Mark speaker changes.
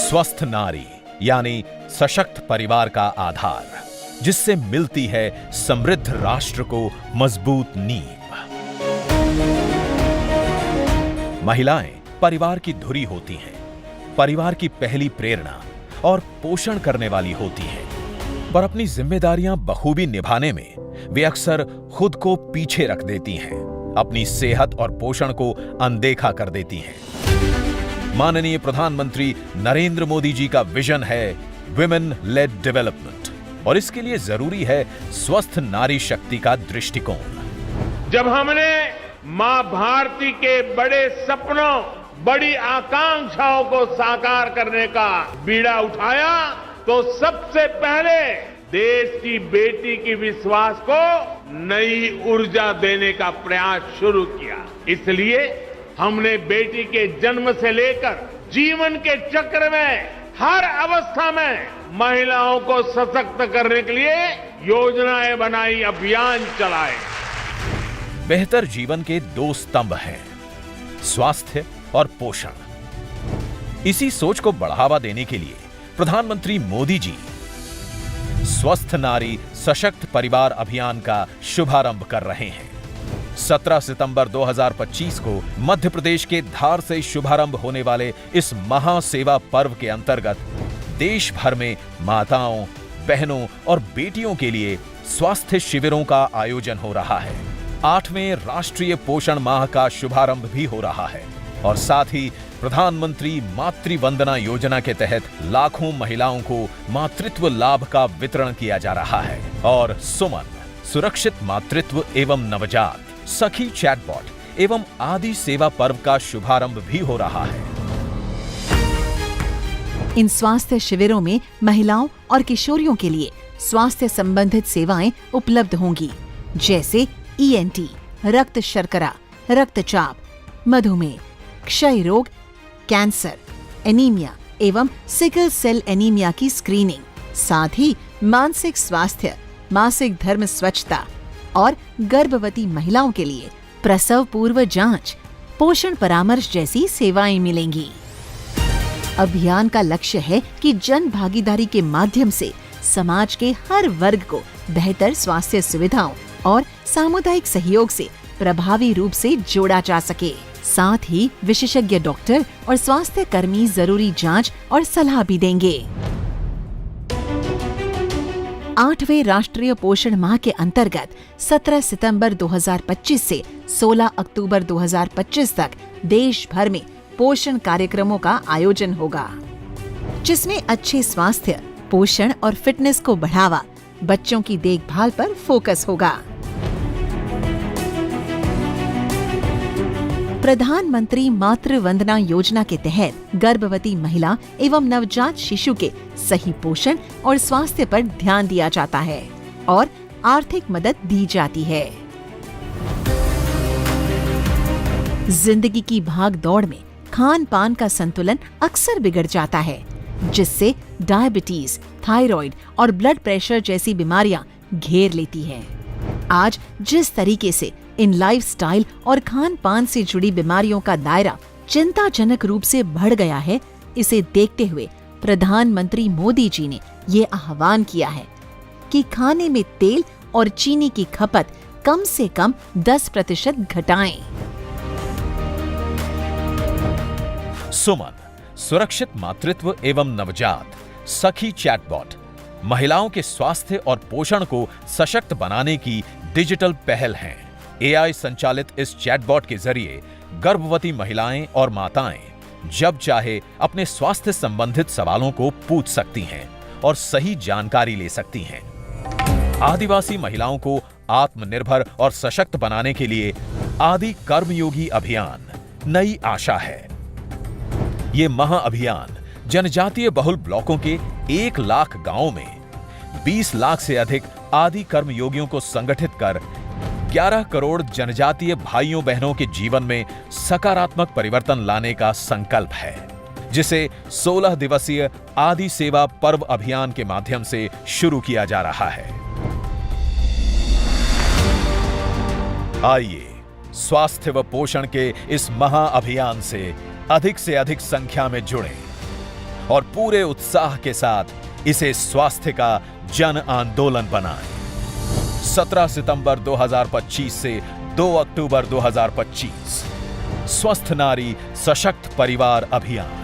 Speaker 1: स्वस्थ नारी यानी सशक्त परिवार का आधार, जिससे मिलती है समृद्ध राष्ट्र को मजबूत नींव। महिलाएं परिवार की धुरी होती हैं, परिवार की पहली प्रेरणा और पोषण करने वाली होती हैं, पर अपनी जिम्मेदारियां बखूबी निभाने में वे अक्सर खुद को पीछे रख देती हैं, अपनी सेहत और पोषण को अनदेखा कर देती हैं। माननीय प्रधानमंत्री नरेंद्र मोदी जी का विजन है विमेन लेड डेवलपमेंट, और इसके लिए जरूरी है स्वस्थ नारी शक्ति का दृष्टिकोण।
Speaker 2: जब हमने मां भारती के बड़े सपनों, बड़ी आकांक्षाओं को साकार करने का बीड़ा उठाया, तो सबसे पहले देश की बेटी की विश्वास को नई ऊर्जा देने का प्रयास शुरू किया। इसलिए हमने बेटी के जन्म से लेकर जीवन के चक्र में हर अवस्था में महिलाओं को सशक्त करने के लिए योजनाएं बनाई, अभियान चलाए।
Speaker 1: बेहतर जीवन के दो स्तंभ हैं, स्वास्थ्य और पोषण। इसी सोच को बढ़ावा देने के लिए प्रधानमंत्री मोदी जी स्वस्थ नारी सशक्त परिवार अभियान का शुभारंभ कर रहे हैं। 17 सितंबर 2025 को मध्य प्रदेश के धार से शुभारंभ होने वाले इस महासेवा पर्व के अंतर्गत देश भर में माताओं, बहनों और बेटियों के लिए स्वास्थ्य शिविरों का आयोजन हो रहा है। 8वें राष्ट्रीय पोषण माह का शुभारंभ भी हो रहा है, और साथ ही प्रधानमंत्री मातृ वंदना योजना के तहत लाखों महिलाओं को मातृत्व लाभ का वितरण किया जा रहा है। और सुमन सुरक्षित मातृत्व एवं नवजात सखी चैटबॉट एवं आदि सेवा पर्व का शुभारंभ भी हो रहा है।
Speaker 3: इन स्वास्थ्य शिविरों में महिलाओं और किशोरियों के लिए स्वास्थ्य संबंधित सेवाएं उपलब्ध होंगी, जैसे ENT, रक्त शर्करा, रक्तचाप, मधुमेह, क्षय रोग, कैंसर, एनीमिया एवं सिकल सेल एनीमिया की स्क्रीनिंग, साथ ही मानसिक स्वास्थ्य, मासिक धर्म स्वच्छता और गर्भवती महिलाओं के लिए प्रसव पूर्व जांच, पोषण परामर्श जैसी सेवाएं मिलेंगी। अभियान का लक्ष्य है कि जन भागीदारी के माध्यम से समाज के हर वर्ग को बेहतर स्वास्थ्य सुविधाओं और सामुदायिक सहयोग से प्रभावी रूप से जोड़ा जा सके। साथ ही विशेषज्ञ डॉक्टर और स्वास्थ्य कर्मी जरूरी जांच और सलाह भी देंगे। 8वें राष्ट्रीय पोषण माह के अंतर्गत 17 सितंबर 2025 से 16 अक्टूबर 2025 तक देश भर में पोषण कार्यक्रमों का आयोजन होगा, जिसमें अच्छे स्वास्थ्य, पोषण और फिटनेस को बढ़ावा, बच्चों की देखभाल पर फोकस होगा। प्रधानमंत्री मातृ वंदना योजना के तहत गर्भवती महिला एवं नवजात शिशु के सही पोषण और स्वास्थ्य पर ध्यान दिया जाता है और आर्थिक मदद दी जाती है। जिंदगी की भाग दौड़ में खान पान का संतुलन अक्सर बिगड़ जाता है, जिससे डायबिटीज, थायराइड और ब्लड प्रेशर जैसी बीमारियां घेर लेती है। आज जिस तरीके से इन लाइफस्टाइल और खान पान से जुड़ी बीमारियों का दायरा चिंताजनक रूप से बढ़ गया है, इसे देखते हुए प्रधानमंत्री मोदी जी ने ये आह्वान किया है कि खाने में तेल और चीनी की खपत कम से कम 10% घटाएं।
Speaker 1: सुमन सुरक्षित मातृत्व एवं नवजात सखी चैटबॉट महिलाओं के स्वास्थ्य और पोषण को सशक्त बनाने की डिजिटल पहल है। AI संचालित इस चैटबॉट के जरिए गर्भवती महिलाएं और माताएं जब चाहे अपने स्वास्थ्य संबंधित सवालों को पूछ सकती हैं और सही जानकारी ले सकती हैं। आदिवासी महिलाओं को आत्मनिर्भर और सशक्त बनाने के लिए आदि कर्मयोगी अभियान नई आशा है। ये महाअभियान जनजातीय बहुल ब्लॉकों के 1 लाख गांवों में 20 लाख से अधिक आदि कर्मयोगियों को संगठित कर 11 करोड़ जनजातीय भाइयों बहनों के जीवन में सकारात्मक परिवर्तन लाने का संकल्प है, जिसे 16 दिवसीय आदि सेवा पर्व अभियान के माध्यम से शुरू किया जा रहा है। आइए स्वास्थ्य व पोषण के इस महाअभियान से अधिक संख्या में जुड़ें और पूरे उत्साह के साथ इसे स्वास्थ्य का जन आंदोलन बनाएं। 17 सितंबर 2025 से 2 अक्टूबर 2025 स्वस्थ नारी सशक्त परिवार अभियान।